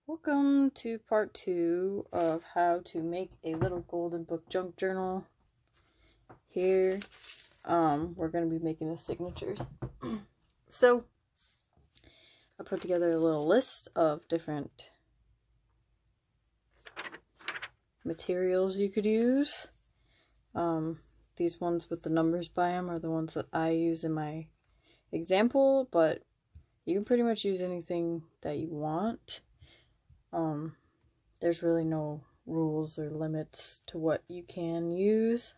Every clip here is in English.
Welcome to part 2 of how to make a little golden book junk journal. Here, we're going to be making the signatures. So, I put together a little list of different materials you could use. These ones with the numbers by them are the ones that I use in my example, but you can pretty much use anything that you want. There's really no rules or limits to what you can use.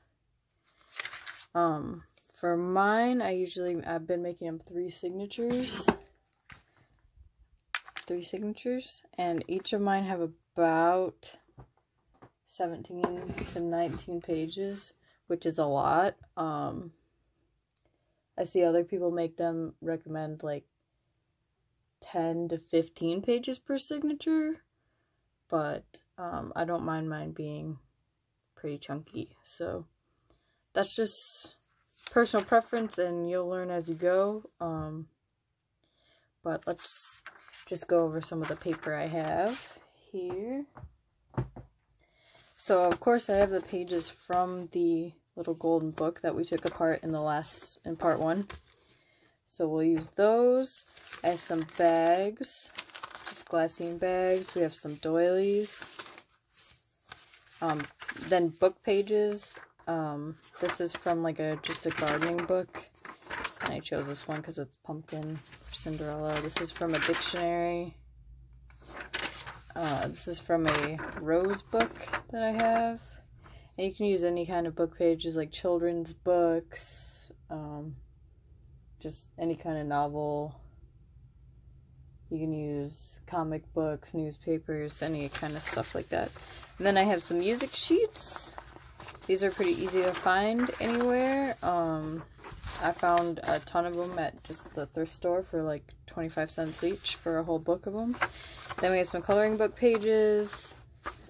For mine, I've been making them three signatures, and each of mine have about 17 to 19 pages, which is a lot. I see other people recommend like 10 to 15 pages per signature, but I don't mind mine being pretty chunky. So that's just personal preference, and you'll learn as you go. But let's just go over some of the paper I have here. So of course I have the pages from the little golden book that we took apart in part 1. So we'll use those. I have some bags, just glassine bags. We have some doilies. Then book pages. This is from like just a gardening book. And I chose this one because it's pumpkin for Cinderella. This is from a dictionary. This is from a rose book that I have. And you can use any kind of book pages, like children's books, just any kind of novel. You can use comic books, newspapers, any kind of stuff like that. And then I have some music sheets. These are pretty easy to find anywhere. I found a ton of them at just the thrift store for like 25 cents each for a whole book of them. Then we have some coloring book pages.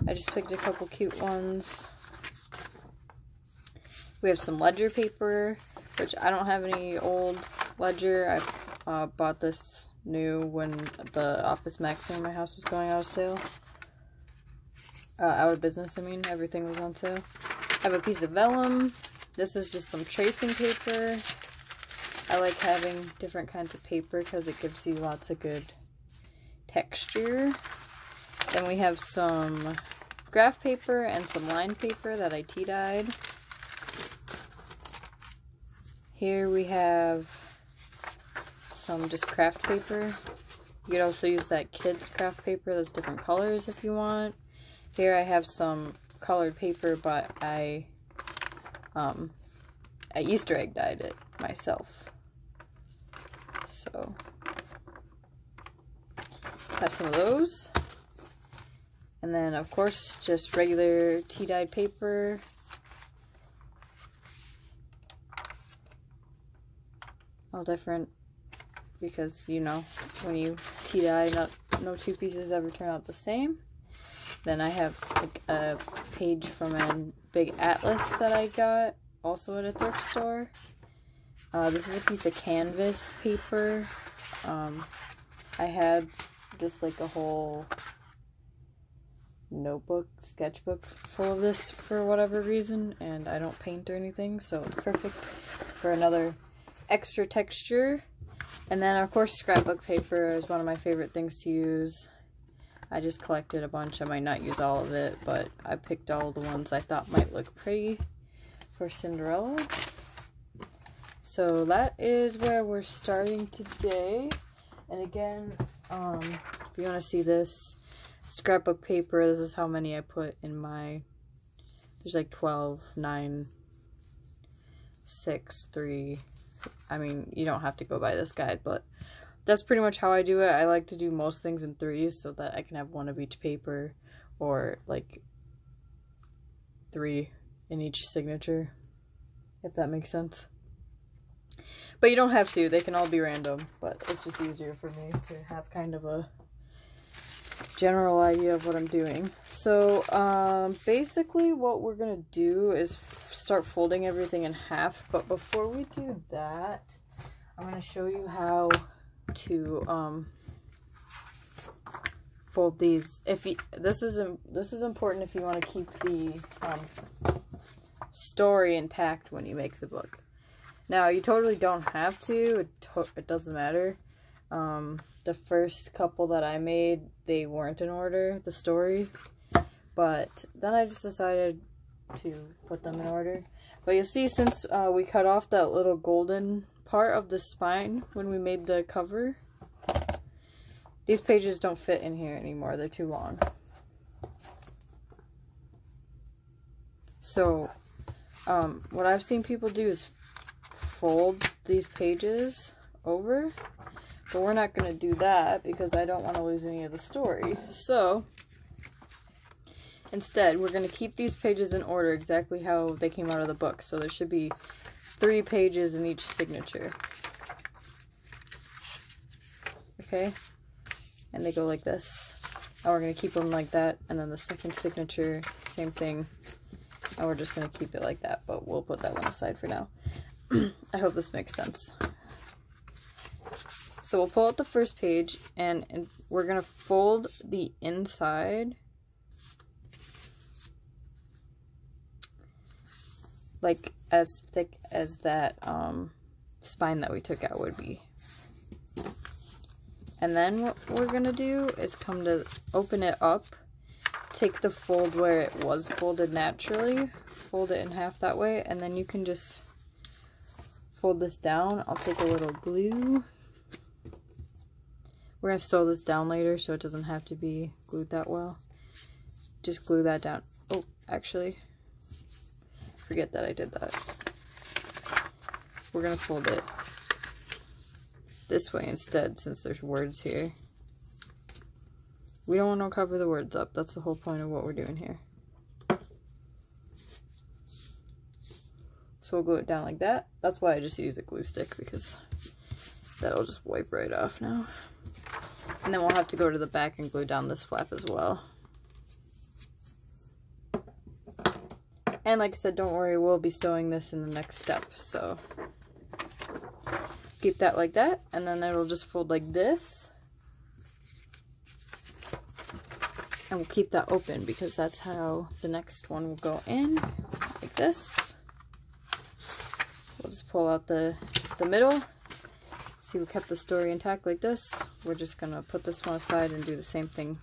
I just picked a couple cute ones. We have some ledger paper, which I don't have any old ledger. I bought this new when the Office Max near my house was going out of sale. Out of business, I mean. Everything was on sale. I have a piece of vellum. This is just some tracing paper. I like having different kinds of paper because it gives you lots of good texture. Then we have some graph paper and some line paper that I tea dyed. Here we have some just craft paper. You could also use that kids craft paper that's different colors if you want. Here I have some colored paper, but I Easter egg dyed it myself. So I have some of those. And then of course just regular tea dyed paper. All different, because you know when you tea dye, no two pieces ever turn out the same. Then I have like a page from a big atlas that I got also at a thrift store. This is a piece of canvas paper. I had just like a whole sketchbook full of this for whatever reason, and I don't paint or anything, so it's perfect for another extra texture. And then of course scrapbook paper is one of my favorite things to use. I just collected a bunch. I might not use all of it, but I picked all the ones I thought might look pretty for Cinderella. So that is where we're starting today. And again, if you want to see this scrapbook paper, this is how many I put in my, there's like 12, 9, 6, 3, I mean, you don't have to go by this guide, but that's pretty much how I do it. I like to do most things in threes so that I can have one of each paper, or like 3 in each signature, if that makes sense. But you don't have to. They can all be random, but it's just easier for me to have kind of a general idea of what I'm doing. So basically what we're gonna do is start folding everything in half, but before we do that, I'm gonna show you how to fold these. If you, this is important if you want to keep the story intact when you make the book. Now, you totally don't have to. It doesn't matter. The first couple that I made, they weren't in order, the story. But then I just decided to put them in order. But you'll see, since we cut off that little golden part of the spine when we made the cover, these pages don't fit in here anymore. They're too long. So, what I've seen people do is fold these pages over, but we're not going to do that because I don't want to lose any of the story. So, instead, we're going to keep these pages in order exactly how they came out of the book. So there should be 3 pages in each signature. Okay? And they go like this. And we're going to keep them like that. And then the second signature, same thing. And we're just going to keep it like that. But we'll put that one aside for now. I hope this makes sense. So we'll pull out the first page. And we're going to fold the inside like as thick as that spine that we took out would be. And then what we're gonna do is come to open it up, take the fold where it was folded naturally, fold it in half that way, and then you can just fold this down. I'll take a little glue. We're gonna sew this down later so it doesn't have to be glued that well. Just glue that down. Oh, actually, forget that I did that. We're gonna fold it this way instead, since there's words here. We don't want to cover the words up. That's the whole point of what we're doing here. So we'll glue it down like that. That's why I just use a glue stick, because that'll just wipe right off now. And then we'll have to go to the back and glue down this flap as well. And like I said, don't worry, we'll be sewing this in the next step. So keep that like that, and then it'll just fold like this. And we'll keep that open because that's how the next one will go in, like this. We'll just pull out the middle. See, we kept the story intact like this. We're just gonna put this one aside and do the same thing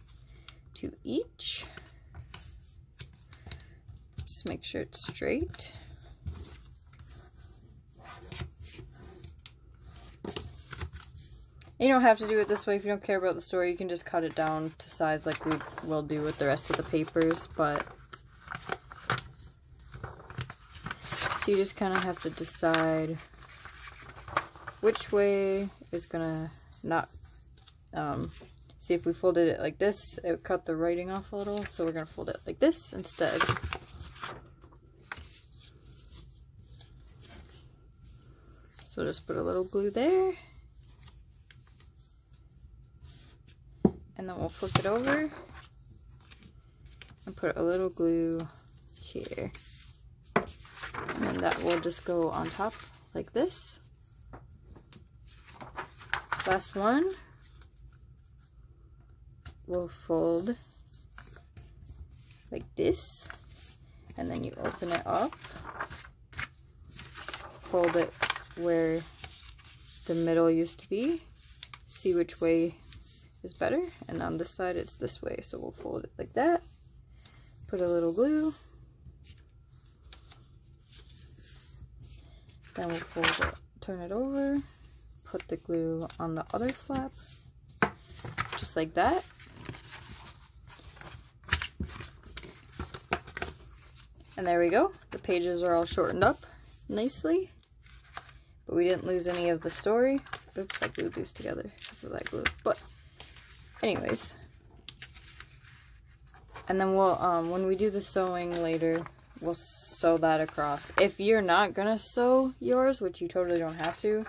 to each. Just make sure it's straight. You don't have to do it this way if you don't care about the story. You can just cut it down to size like we will do with the rest of the papers, but so you just kind of have to decide which way is gonna not, see, if we folded it like this, it would cut the writing off a little, so we're gonna fold it like this instead. So just put a little glue there. And then we'll flip it over and put a little glue here. And then that will just go on top like this. Last one, we'll fold like this. And then you open it up, fold it where the middle used to be, see which way is better, and on this side it's this way, so we'll fold it like that, put a little glue, then we'll fold it, turn it over, put the glue on the other flap, just like that. And there we go. The pages are all shortened up nicely, but we didn't lose any of the story. Oops, I glued these together because of that glue. But anyways, and then we'll, when we do the sewing later, we'll sew that across. If you're not gonna sew yours, which you totally don't have to,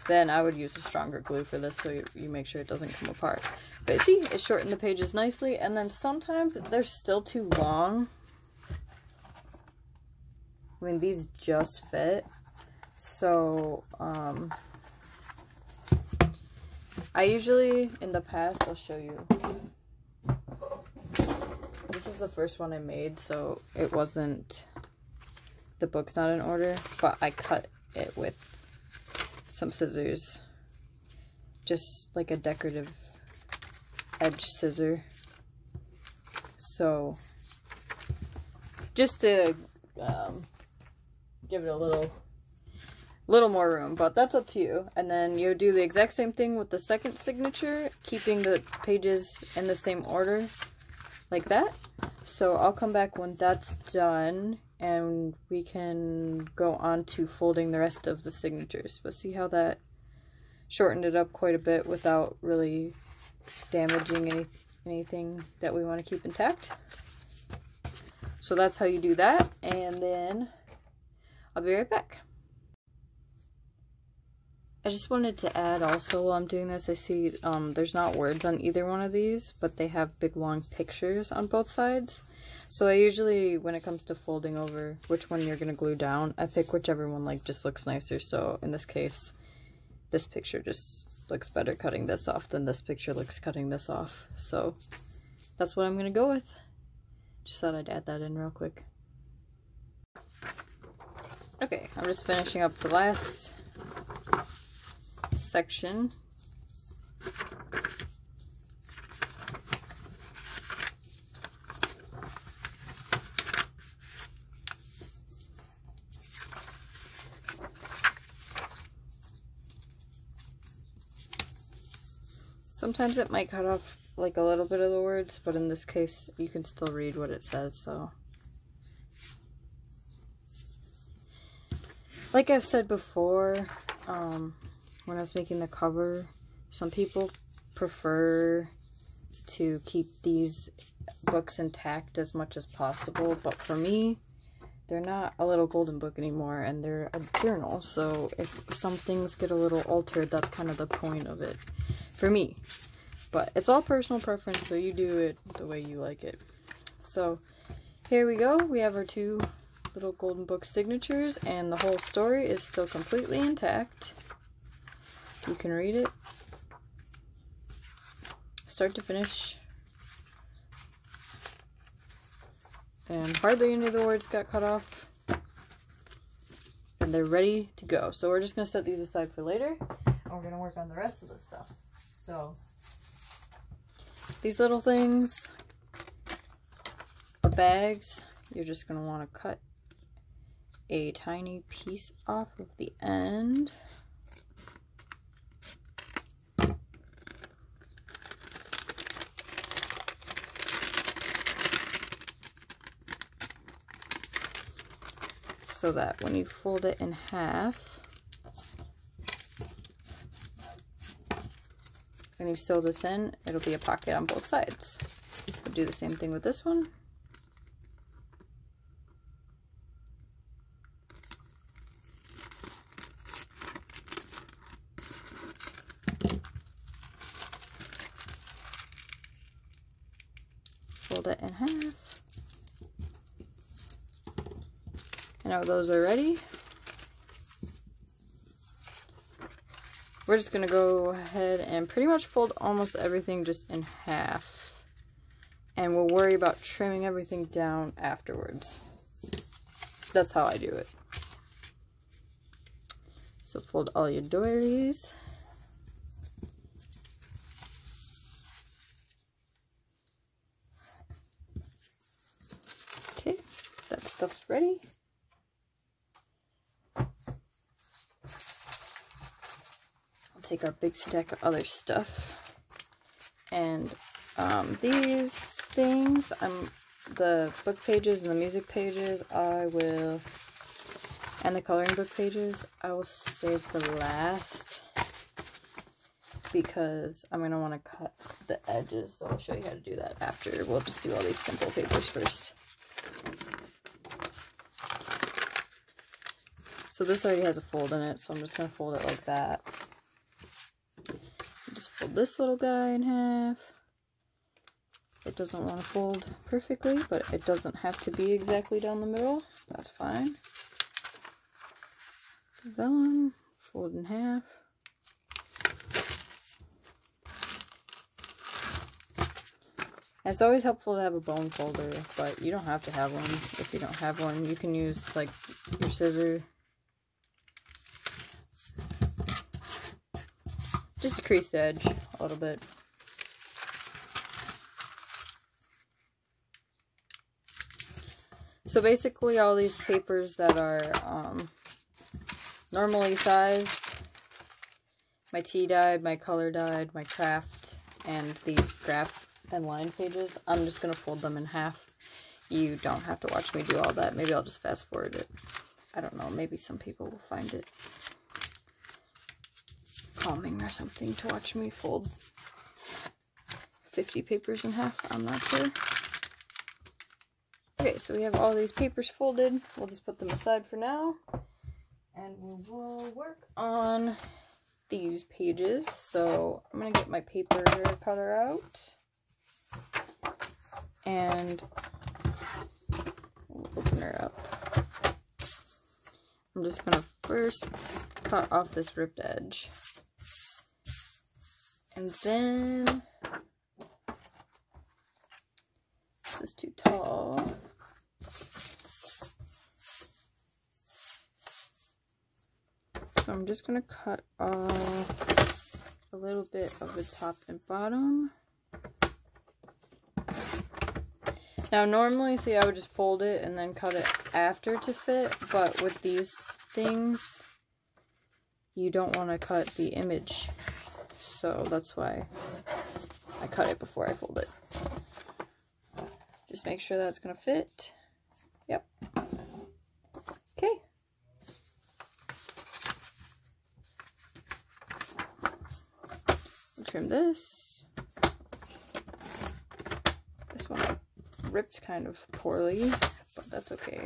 then I would use a stronger glue for this so you make sure it doesn't come apart. But see, it shortened the pages nicely, and then sometimes they're still too long. I mean, these just fit. So, I usually, in the past, I'll show you. this is the first one I made, so it wasn't, the book's not in order, but I cut it with some scissors, just like a decorative edge scissor. So just to give it a little more room, but that's up to you. And then you do the exact same thing with the second signature, keeping the pages in the same order like that. So I'll come back when that's done and we can go on to folding the rest of the signatures. But see how that shortened it up quite a bit without really damaging anything that we want to keep intact. So that's how you do that, and then I'll be right back. I just wanted to add also, while I'm doing this, I see there's not words on either one of these, but they have big long pictures on both sides. So I usually, when it comes to folding over which one you're going to glue down, I pick whichever one like just looks nicer. So in this case, this picture just looks better cutting this off than this picture looks cutting this off. So that's what I'm going to go with. Just thought I'd add that in real quick. Okay, I'm just finishing up the last section. Sometimes it might cut off like a little bit of the words, but in this case you can still read what it says. So like I've said before, when I was making the cover, some people prefer to keep these books intact as much as possible, but for me, they're not a little golden book anymore, and they're a journal, so if some things get a little altered, that's kind of the point of it for me. But it's all personal preference, so you do it the way you like it. So here we go. We have our two little golden book signatures, and the whole story is still completely intact. You can read it start to finish. And hardly any of the words got cut off. And they're ready to go. So we're just going to set these aside for later. And we're going to work on the rest of the stuff. So these little things, the bags, you're just going to want to cut a tiny piece off of the end. So that when you fold it in half and you sew this in, it'll be a pocket on both sides. We'll do the same thing with this one. Fold it in half. And now those are ready. We're just going to go ahead and pretty much fold almost everything just in half. And we'll worry about trimming everything down afterwards. That's how I do it. So fold all your doilies. Okay, that stuff's ready. Take our big stack of other stuff, and these things, the book pages and the music pages, and the coloring book pages, I will save for last because I'm going to want to cut the edges, so I'll show you how to do that after. We'll just do all these simple papers first. So this already has a fold in it, so I'm just going to fold it like that. Just fold this little guy in half. It doesn't want to fold perfectly, but it doesn't have to be exactly down the middle. That's fine. Vellum, fold in half. And it's always helpful to have a bone folder, but you don't have to have one. If you don't have one, you can use like your scissors. Just to crease the edge a little bit. So basically all these papers that are normally sized, my tea dyed, my color dyed, my craft, and these graph and line pages, I'm just going to fold them in half. You don't have to watch me do all that. Maybe I'll just fast forward it. I don't know. Maybe some people will find it calming or something to watch me fold 50 papers in half. I'm not sure. Okay, so we have all these papers folded. We'll just put them aside for now. And we will work on these pages. So I'm going to get my paper cutter out. And we'll open her up. I'm just going to first cut off this ripped edge. And then, this is too tall. So I'm just going to cut off a little bit of the top and bottom. Now normally, see, I would just fold it and then cut it after to fit, but with these things, you don't want to cut the image. So that's why I cut it before I fold it. Just make sure that's going to fit. Yep. Okay. Trim this. This one I ripped kind of poorly, but that's okay.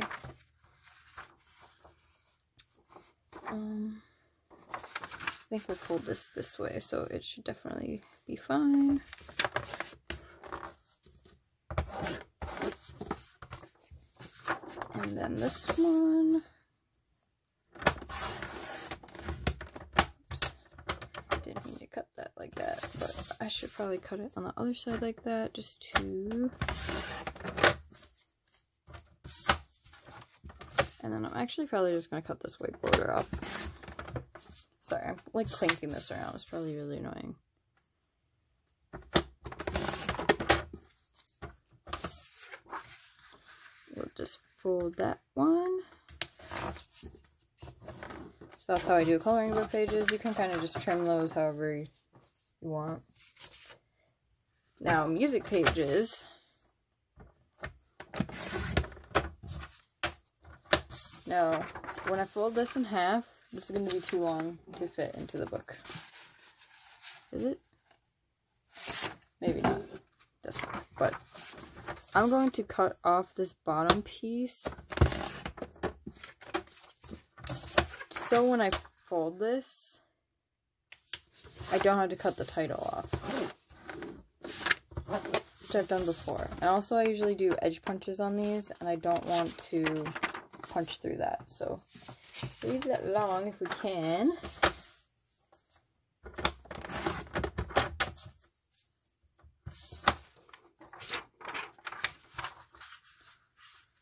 I think we'll fold this way, so it should definitely be fine. And then this one. Oops. Didn't mean to cut that like that, but I should probably cut it on the other side like that, just to... And then I'm actually probably just going to cut this white border off. Sorry, I'm like clinking this around. It's probably really annoying. We'll just fold that one. So that's how I do coloring book pages. You can kind of just trim those however you want. Now, music pages. Now, when I fold this in half, this is going to be too long to fit into the book. Is it? Maybe not. This one. But I'm going to cut off this bottom piece. So when I fold this, I don't have to cut the title off. Which I've done before. And also I usually do edge punches on these, and I don't want to punch through that. So leave that long if we can.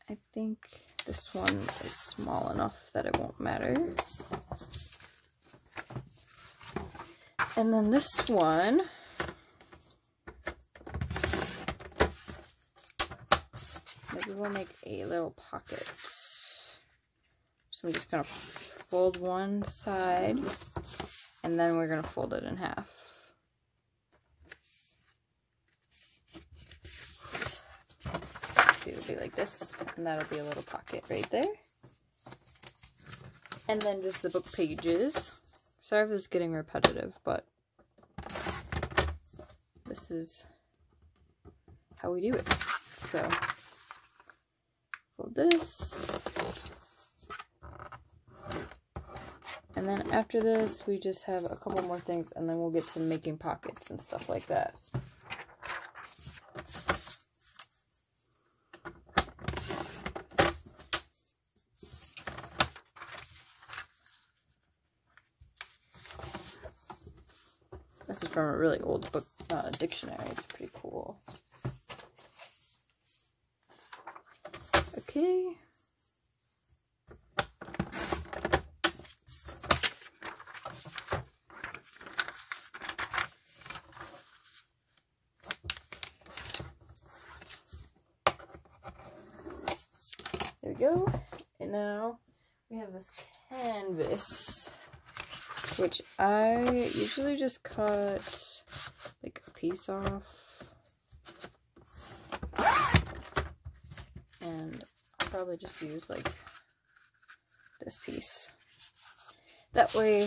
I think this one is small enough that it won't matter. And then this one, maybe we'll make a little pocket. So I'm just going to fold one side, and then we're going to fold it in half. See, it'll be like this, and that'll be a little pocket right there. And then just the book pages. Sorry if this is getting repetitive, but this is how we do it. So, fold this. And then after this, we just have a couple more things, and then we'll get to making pockets and stuff like that. This is from a really old book dictionary. It's pretty cool. Okay. There we go. And now we have this canvas, which I usually just cut like a piece off. And I'll probably just use like this piece. That way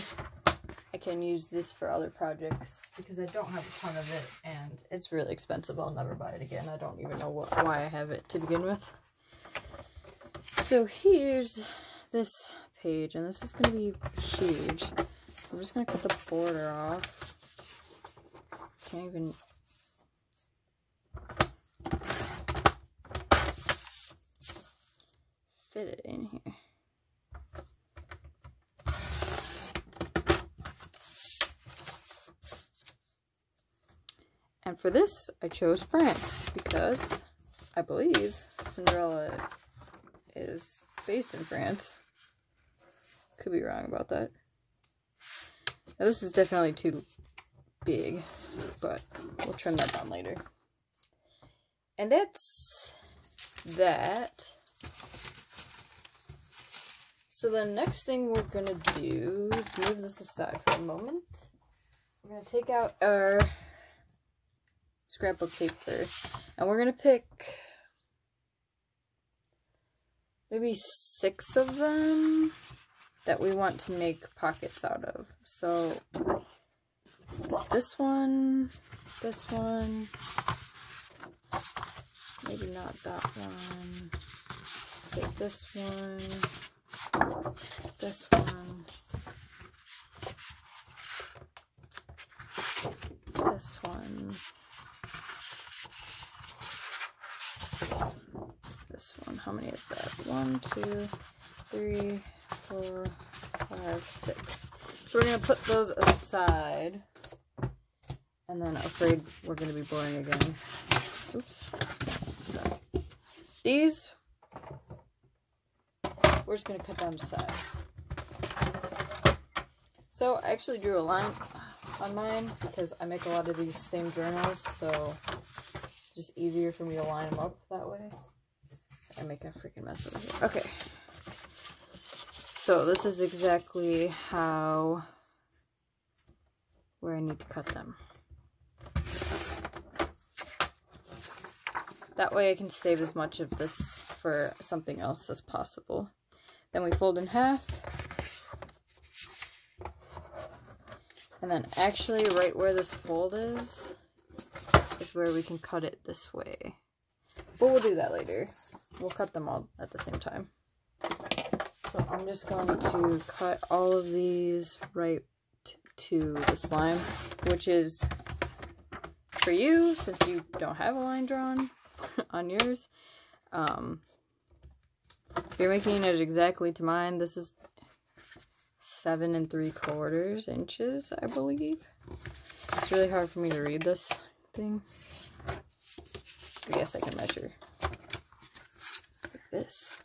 I can use this for other projects because I don't have a ton of it and it's really expensive. I'll never buy it again. I don't even know why I have it to begin with. So here's this page, and this is going to be huge. So I'm just going to cut the border off. Can't even... fit it in here. And for this, I chose France because I believe Cinderella is based in France. Could be wrong about that. Now this is definitely too big, but we'll trim that down later. And that's that. So the next thing we're gonna do is move this aside for a moment. We're gonna take out our scrapbook paper and we're gonna pick maybe 6 of them that we want to make pockets out of. So this one, maybe not that one, save this one, this one, this one, this one. How many is that? 1, 2, 3, 4, 5, 6. So we're gonna put those aside, and then afraid we're gonna be boring again. Oops. So these we're just gonna cut down to size. So I actually drew a line on mine because I make a lot of these same journals, so it's just easier for me to line them up that way. I make a freaking mess of it. Okay. So this is exactly where I need to cut them. That way I can save as much of this for something else as possible. Then we fold in half. And then actually right where this fold is where we can cut it this way. But we'll do that later. We'll cut them all at the same time. So I'm just going to cut all of these right to the slime, which is for you, since you don't have a line drawn on yours. If you're making it exactly to mine, this is 7 3/4 inches, I believe. It's really hard for me to read this thing. I guess I can measure like this.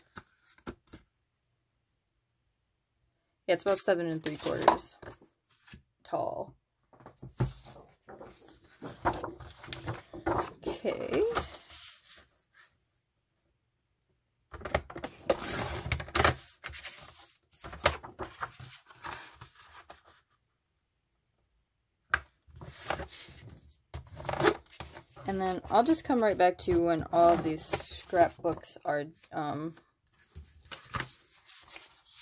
Yeah, it's about 7 3/4 tall. Okay. And then I'll just come right back to when all of these scrapbooks are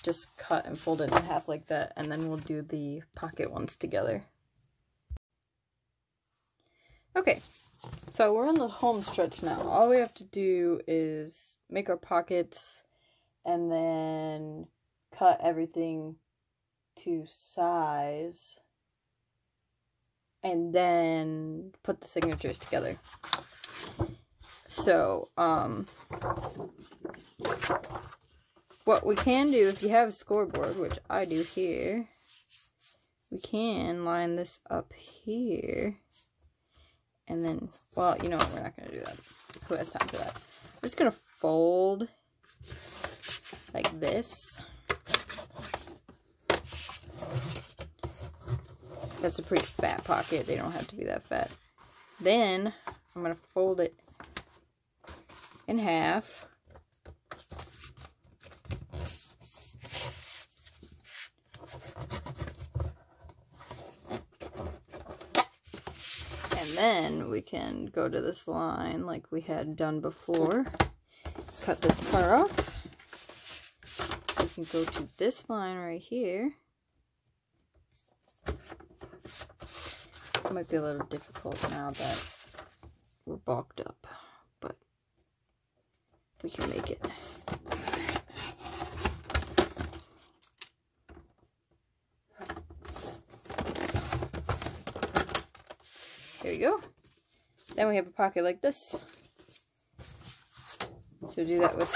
just cut and folded in half like that, and then we'll do the pocket ones together. Okay, so we're on the home stretch now. All we have to do is make our pockets and then cut everything to size and then put the signatures together. So, what we can do, if you have a scoreboard, which I do here, we can line this up here. And then, well, you know what, we're not going to do that. Who has time for that? We're just going to fold like this. That's a pretty fat pocket. They don't have to be that fat. Then I'm going to fold it in half. And then we can go to this line like we had done before. Cut this part off. We can go to this line right here. It might be a little difficult now that we're bulked up, but we can make it. There we go. Then we have a pocket like this. So do that with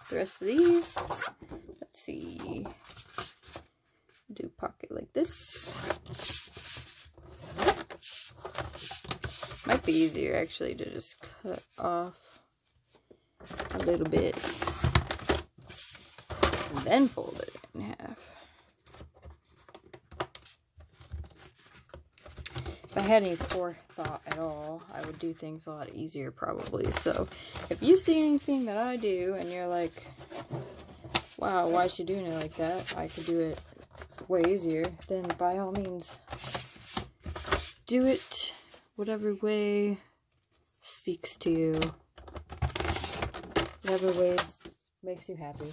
the rest of these. Let's see. Do a pocket like this. Might be easier actually to just cut off a little bit and then fold it in half. If I had any forethought at all, I would do things a lot easier probably. So if you see anything that I do and you're like, wow, why is she doing it like that? I could do it way easier. Then by all means, do it whatever way speaks to you. Whatever ways makes you happy.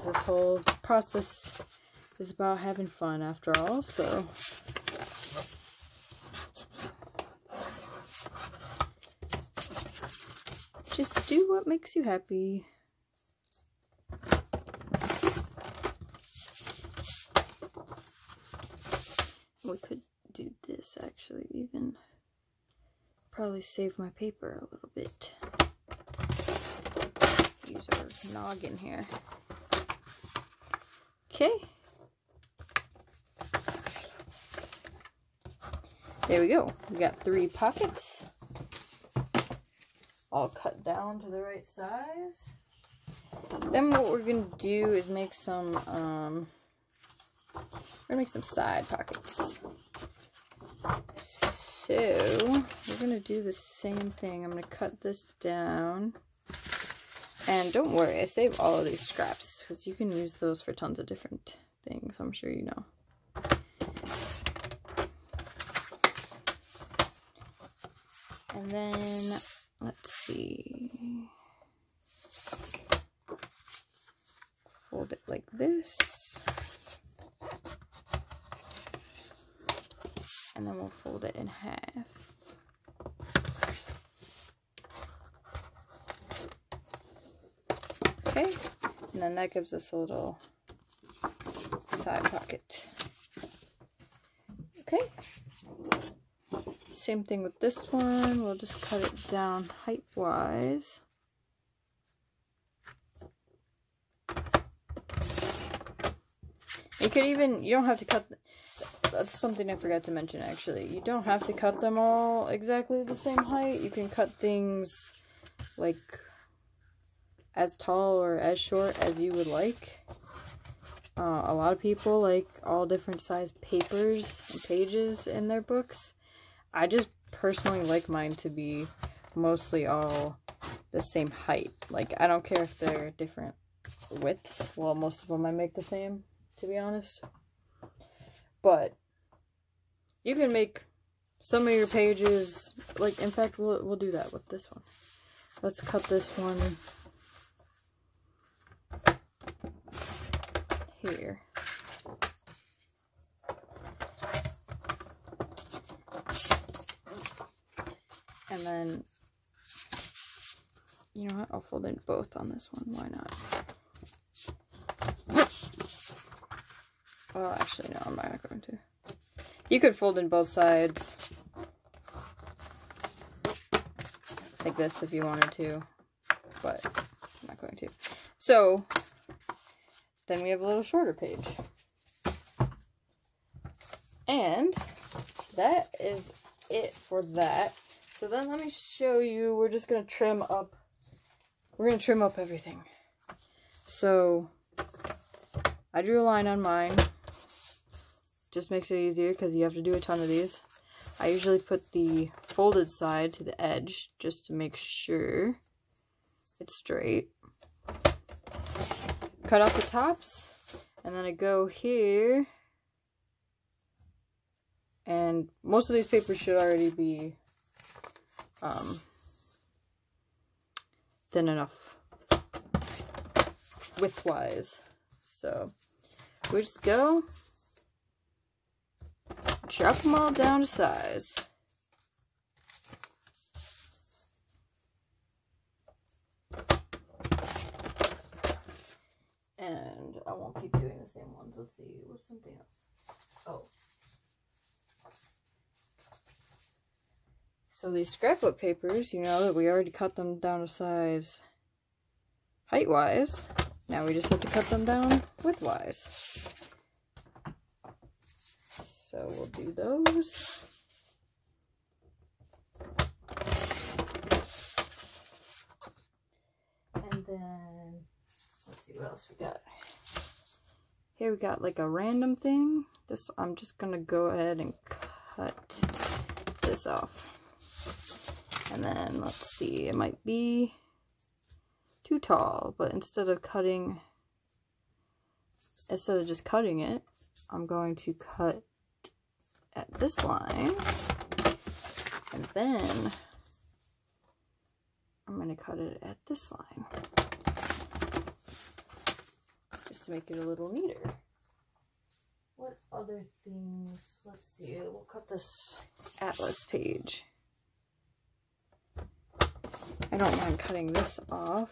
This whole process is about having fun after all, so just do what makes you happy. We could do this actually, even probably save my paper a little bit. Use our noggin here. Okay. There we go. We got 3 pockets. All cut down to the right size. Then what we're gonna do is make some we're gonna make some side pockets. So we're gonna do the same thing. I'm gonna cut this down. And don't worry, I save all of these scraps because you can use those for tons of different things, I'm sure you know. And then let's see. Fold it like this. And then we'll fold it in half. Okay, and then that gives us a little side pocket. Okay, same thing with this one. We'll just cut it down height-wise. You could even, you don't have to cut, that's something I forgot to mention actually. You don't have to cut them all exactly the same height. You can cut things like as tall or as short as you would like. A lot of people like all different size papers and pages in their books. I just personally like mine to be mostly all the same height. Like, I don't care if they're different widths. Well, most of them I make the same, to be honest. But you can make some of your pages, like, in fact, we'll do that with this one. Let's cut this one here. And then, you know what, I'll fold in both on this one, why not? Well, actually, no, I'm not going to. You could fold in both sides, like this if you wanted to, but I'm not going to. So, then we have a little shorter page. And that is it for that. So then let me show you, we're just going to trim up, we're going to trim up everything. So I drew a line on mine. Just makes it easier because you have to do a ton of these. I usually put the folded side to the edge just to make sure it's straight. Cut off the tops, and then I go here. And most of these papers should already be thin enough width-wise. So we just go chop them all down to size. And I won't keep doing the same ones. Let's see, what's something else? Oh. So these scrapbook papers, you know that we already cut them down to size height-wise. Now we just have to cut them down width-wise. So we'll do those. And then, let's see what else we got. Here we got like a random thing. This, I'm just gonna go ahead and cut this off. And then, let's see, it might be too tall, but instead of just cutting it, I'm going to cut at this line, and then I'm going to cut it at this line, just to make it a little neater. What other things? Let's see, we'll cut this atlas page. I don't mind cutting this off,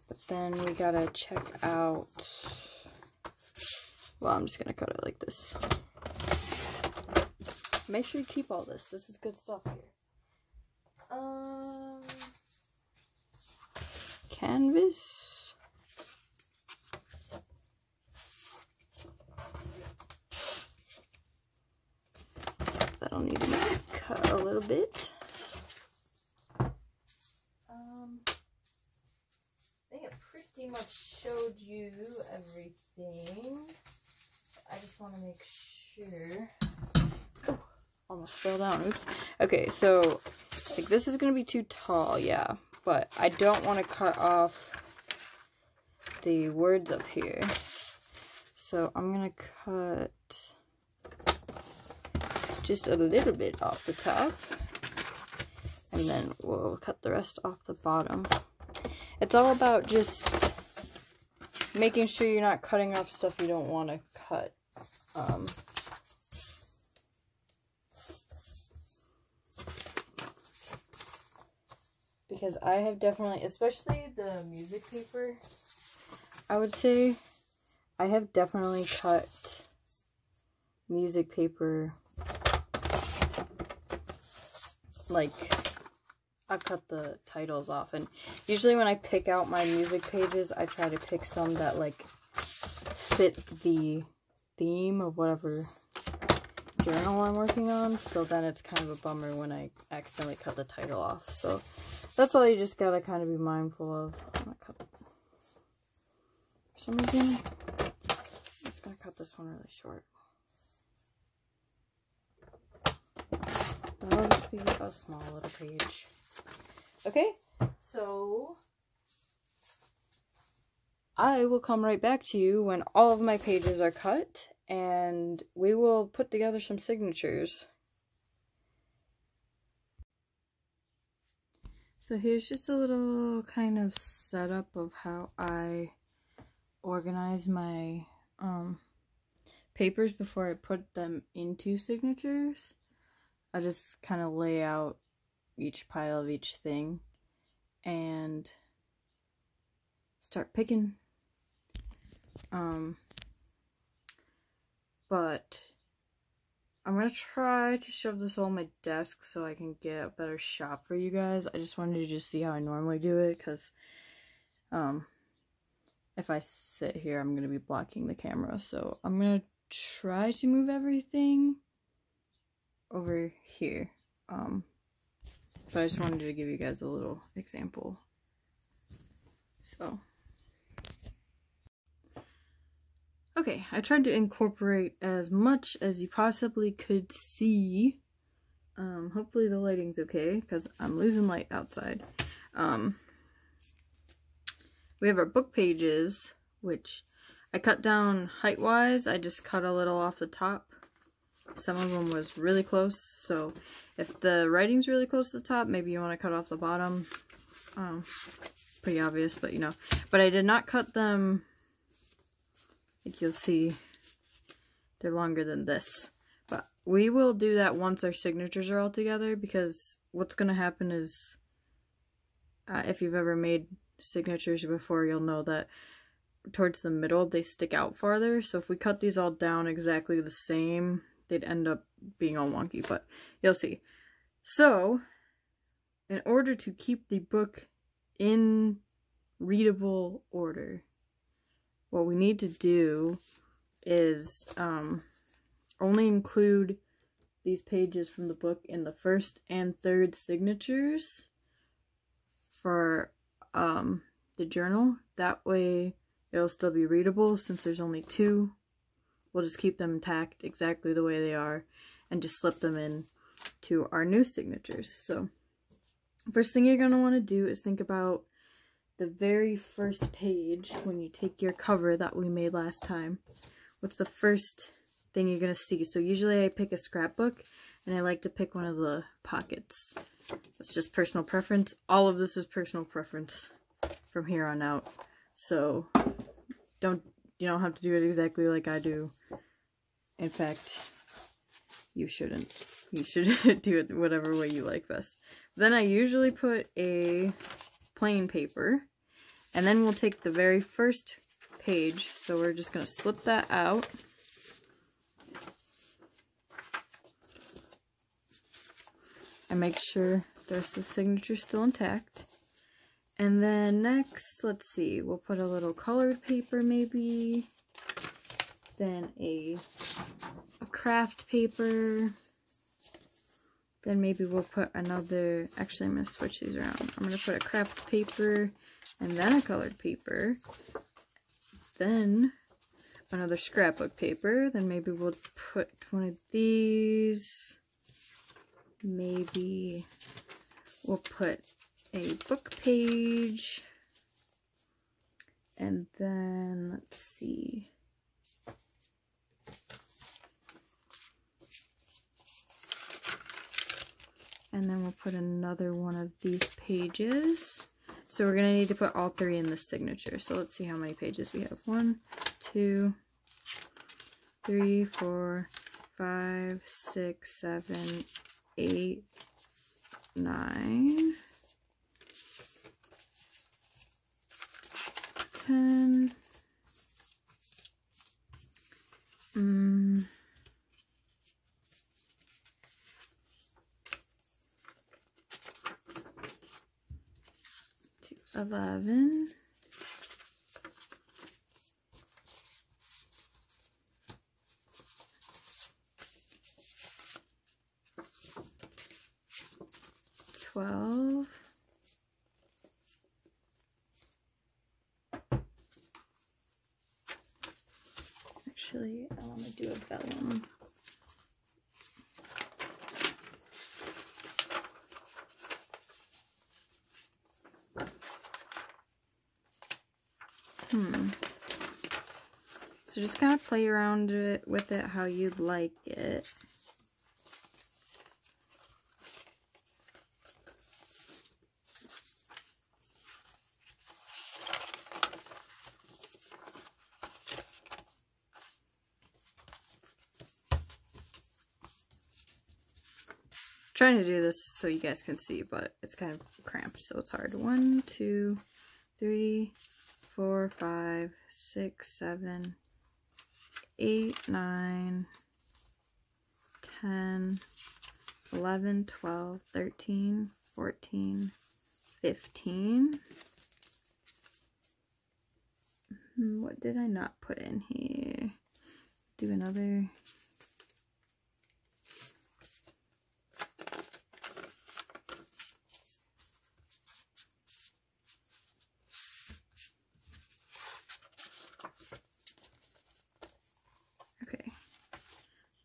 but then we gotta check out, well, I'm just gonna cut it like this. Make sure you keep all this. This is good stuff here. Canvas. That'll need to be cut a little bit. I think I pretty much showed you everything. I just want to make sure. Oh, almost fell down. Oops. Okay, so like this is going to be too tall, yeah. But I don't want to cut off the words up here. So I'm going to cut just a little bit off the top. And then we'll cut the rest off the bottom. It's all about just making sure you're not cutting off stuff you don't want to cut. Because I have definitely, especially the music paper, I would say, I have definitely cut music paper, like, I cut the titles off, and usually when I pick out my music pages, I try to pick some that, like, fit the theme of whatever journal I'm working on, so then it's kind of a bummer when I accidentally cut the title off. So that's all you just gotta kind of be mindful of. I'm gonna cut, for some reason, I'm just gonna cut this one really short. That'll just be a small little page. Okay, so I will come right back to you when all of my pages are cut, and we will put together some signatures. So here's just a little kind of setup of how I organize my papers before I put them into signatures. I just kind of lay out each pile of each thing and start picking. But I'm gonna try to shove this all on my desk so I can get a better shot for you guys. I just wanted to just see how I normally do it, because if I sit here, I'm gonna be blocking the camera. So I'm gonna try to move everything over here. But I just wanted to give you guys a little example. So Okay, I tried to incorporate as much as you possibly could see. Hopefully the lighting's okay, because I'm losing light outside. We have our book pages, which I cut down height-wise. I just cut a little off the top. Some of them was really close, so if the writing's really close to the top, maybe you want to cut off the bottom. Pretty obvious, but you know. But I did not cut them, like you'll see, they're longer than this. But we will do that once our signatures are all together, because what's going to happen is, if you've ever made signatures before, you'll know that towards the middle they stick out farther. So if we cut these all down exactly the same, they'd end up being all wonky, but you'll see. So in order to keep the book in readable order, what we need to do is only include these pages from the book in the first and third signatures for the journal. That way it'll still be readable. Since there's only two, we'll just keep them intact exactly the way they are and just slip them in to our new signatures. So first thing you're going to want to do is think about the very first page when you take your cover that we made last time. What's the first thing you're going to see? So usually I pick a scrapbook, and I like to pick one of the pockets. It's just personal preference. All of this is personal preference from here on out. So you don't have to do it exactly like I do. In fact, you shouldn't. You should do it whatever way you like best. Then I usually put a plain paper, and then we'll take the very first page. So we're just going to slip that out. And make sure the rest of the signature is still intact. And then next, let's see, we'll put a little colored paper maybe. Then a craft paper. Then maybe we'll put another, actually I'm going to switch these around. I'm going to put a craft paper and then a colored paper. Then another scrapbook paper. Then maybe we'll put one of these. Maybe we'll put a book page, and then let's see, and then we'll put another one of these pages. So we're gonna need to put all three in the signature. So let's see how many pages we have. 1, 2, 3, 4, 5, 6, 7, 8, 9, 10, 11, 12, actually I want to do a vellum. So just kind of play around with it how you'd like it. Trying to do this so you guys can see, but it's kind of cramped, so it's hard. 1, 2, 3, 4, 5, 6, 7, 8, 9, 10, 11, 12, 13, 14, 15. What did I not put in here? Do another.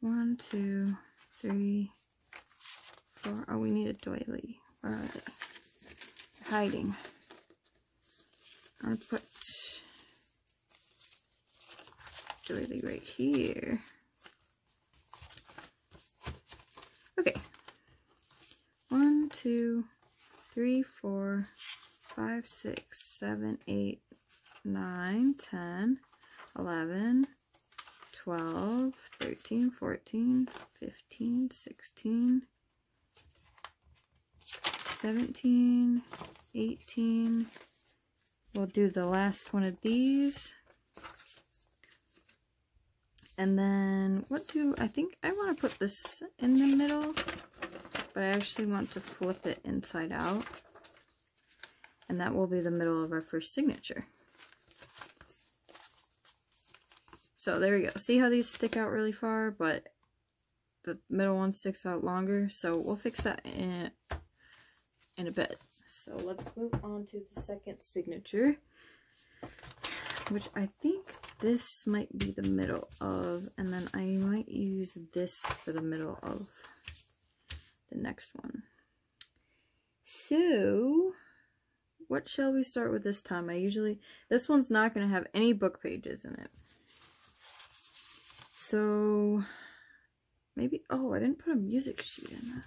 1, 2, 3, 4. Oh, we need a doily. Where are they? They're hiding. I'm gonna put doily right here. Okay. 1, 2, 3, 4, 5, 6, 7, 8, 9, 10, 11, 12, 13, 14, 15, 16, 17, 18. We'll do the last one of these. And then I think I want to put this in the middle, but I actually want to flip it inside out. And that will be the middle of our first signature. So there we go. See how these stick out really far, but the middle one sticks out longer. So we'll fix that in a bit. So let's move on to the second signature, which I think this might be the middle of, and then I might use this for the middle of the next one. So what shall we start with this time? This one's not going to have any book pages in it. So maybe, oh, I didn't put a music sheet in that.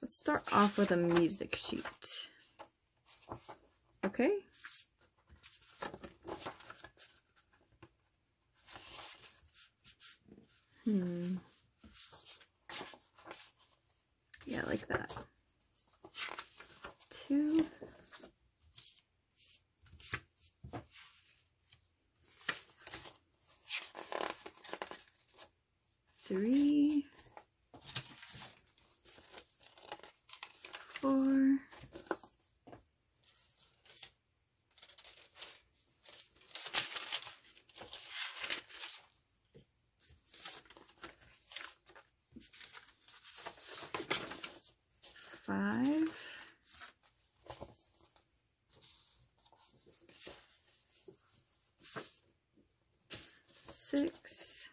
Let's start off with a music sheet. Okay? Yeah, like that. 2. 3. 4. 5. 6.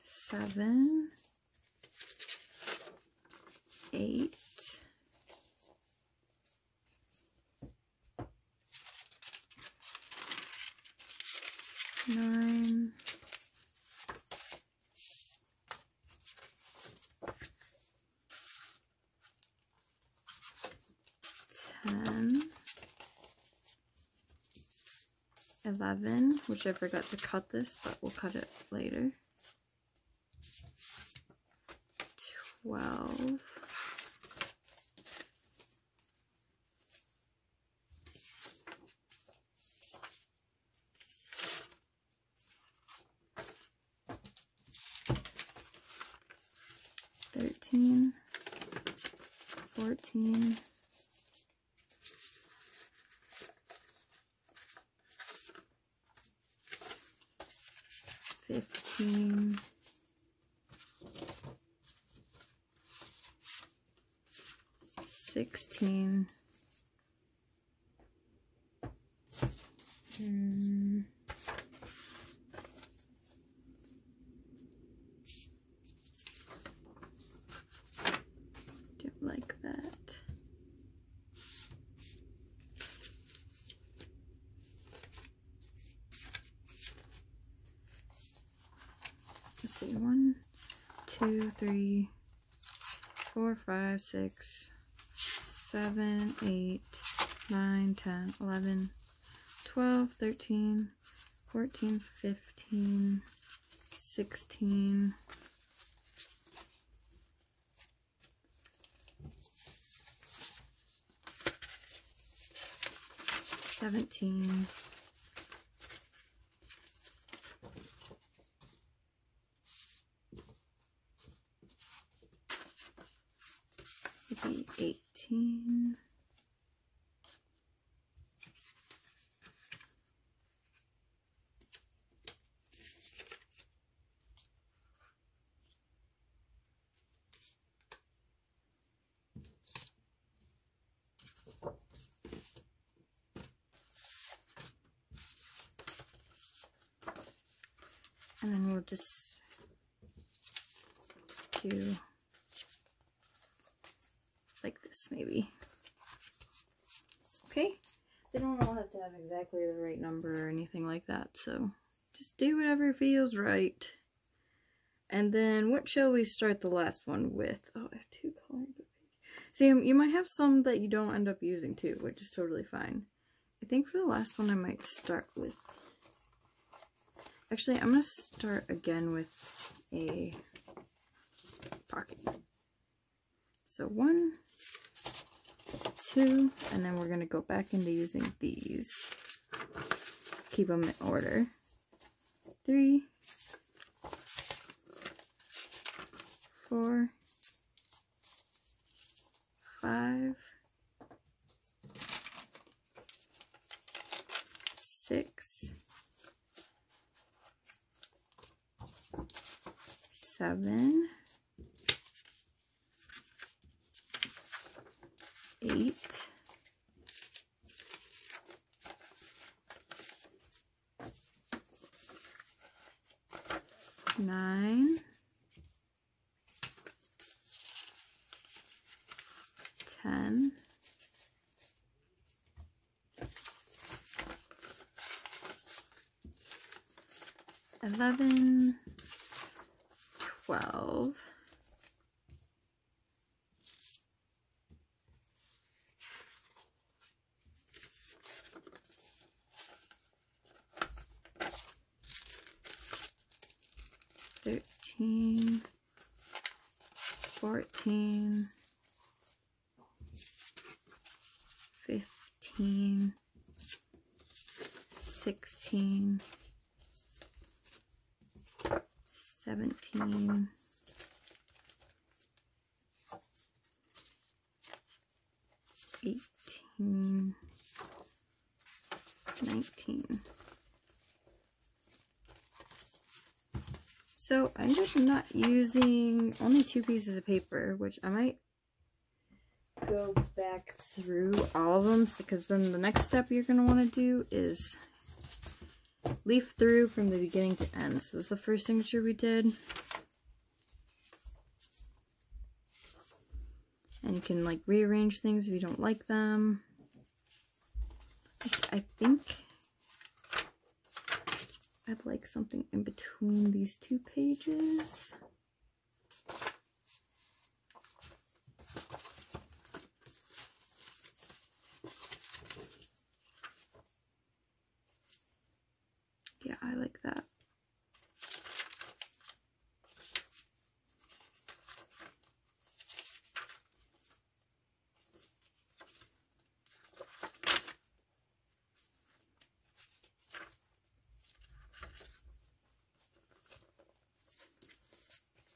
7. 8. 9. 10. 11, which I forgot to cut this, but we'll cut it later. 12. 13. 14. 15. 16. Don't like that. Let's see, 1, 2, 3, 4, 5, 6, 7, 8, 9, 10, 11, 12, 13, 14, 15, 16, 17, 18, 19, And then we'll just do like this maybe. Okay? They don't all have to have exactly the right number or anything like that, so just do whatever feels right. And then what shall we start the last one with? Oh, I have 2 coloring book pages. See, you might have some that you don't end up using too, which is totally fine. I think for the last one I might start with... Actually, I'm going to start again with a pocket. So 1, 2, and then we're going to go back into using these. Keep them in order. 3, 4, 5, 6, 7, 8, 9, 10, 11, 12, 13, 14, 15, 16, 17, 18, 19. So I ended up not using only 2 pieces of paper, which I might go back through all of them, because then the next step you're going to want to do is leaf through from the beginning to end. So this is the first signature we did. And you can like rearrange things if you don't like them. I think I'd like something in between these 2 pages. Yeah, I like that.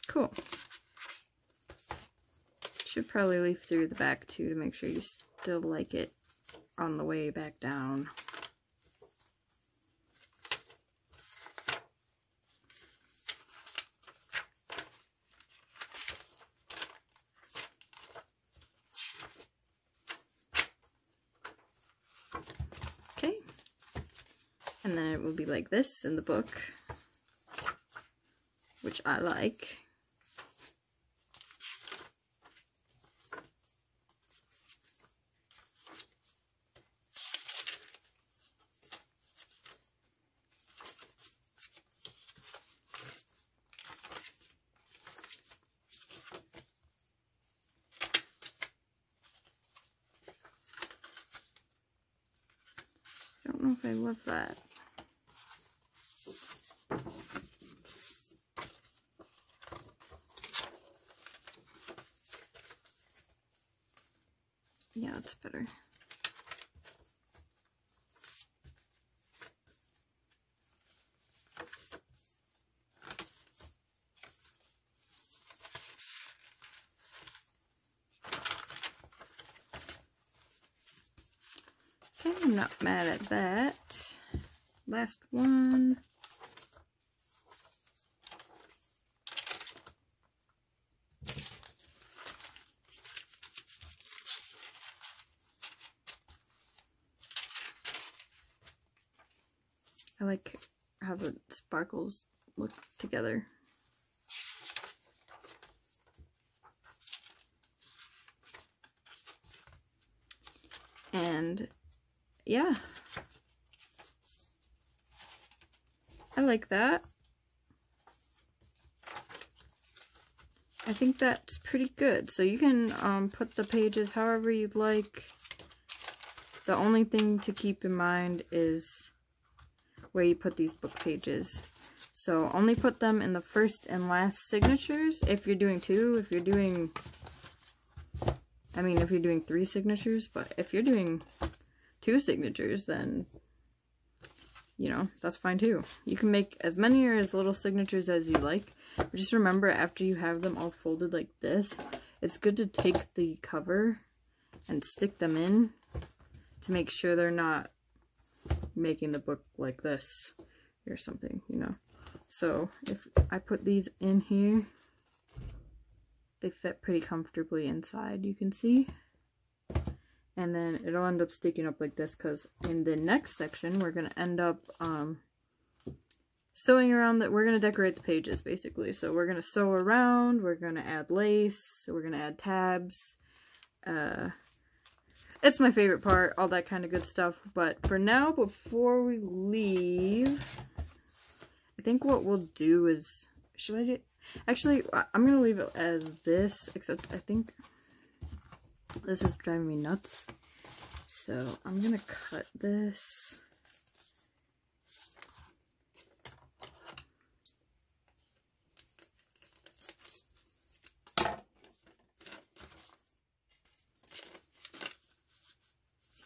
Cool. Should probably leaf through the back too to make sure you still like it on the way back down. Okay. And then it will be like this in the book, which I like. I don't know if I love that. Yeah, that's better. Okay, I'm not mad at that. Last one. I like how the sparkles look together. And yeah, I like that. I think that's pretty good. So you can put the pages however you'd like. The only thing to keep in mind is where you put these book pages. So only put them in the first and last signatures if you're doing two. If you're doing, I mean, if you're doing 3 signatures, but if you're doing 2 signatures, then, you know, that's fine too. You can make as many or as little signatures as you like. But just remember, after you have them all folded like this, it's good to take the cover and stick them in to make sure they're not making the book like this or something, you know. So if I put these in here, they fit pretty comfortably inside, you can see. And then it'll end up sticking up like this, because in the next section we're going to end up sewing around that. We're going to decorate the pages basically. So we're going to sew around, we're going to add lace, we're going to add tabs. It's my favorite part, all that kind of good stuff. But for now, before we leave, I think what we'll do is, should I do, actually, I'm going to leave it as this, except I think this is driving me nuts. So I'm going to cut this.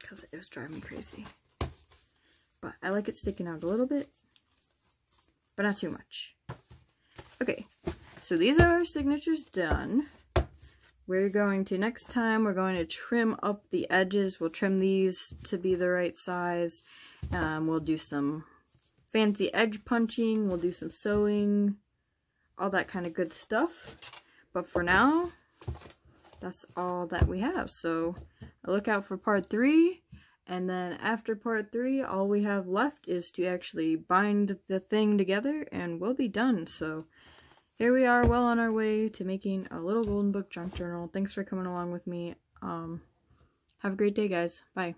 Because it was driving me crazy. But I like it sticking out a little bit, but not too much. Okay, so these are our signatures done. We're going to, next time, we're going to trim up the edges. We'll trim these to be the right size. We'll do some fancy edge punching. We'll do some sewing. All that kind of good stuff. But for now, that's all that we have. So look out for part 3. And then after part 3, all we have left is to actually bind the thing together and we'll be done. So here we are, well on our way to making a little golden book junk journal. Thanks for coming along with me. Have a great day, guys. Bye.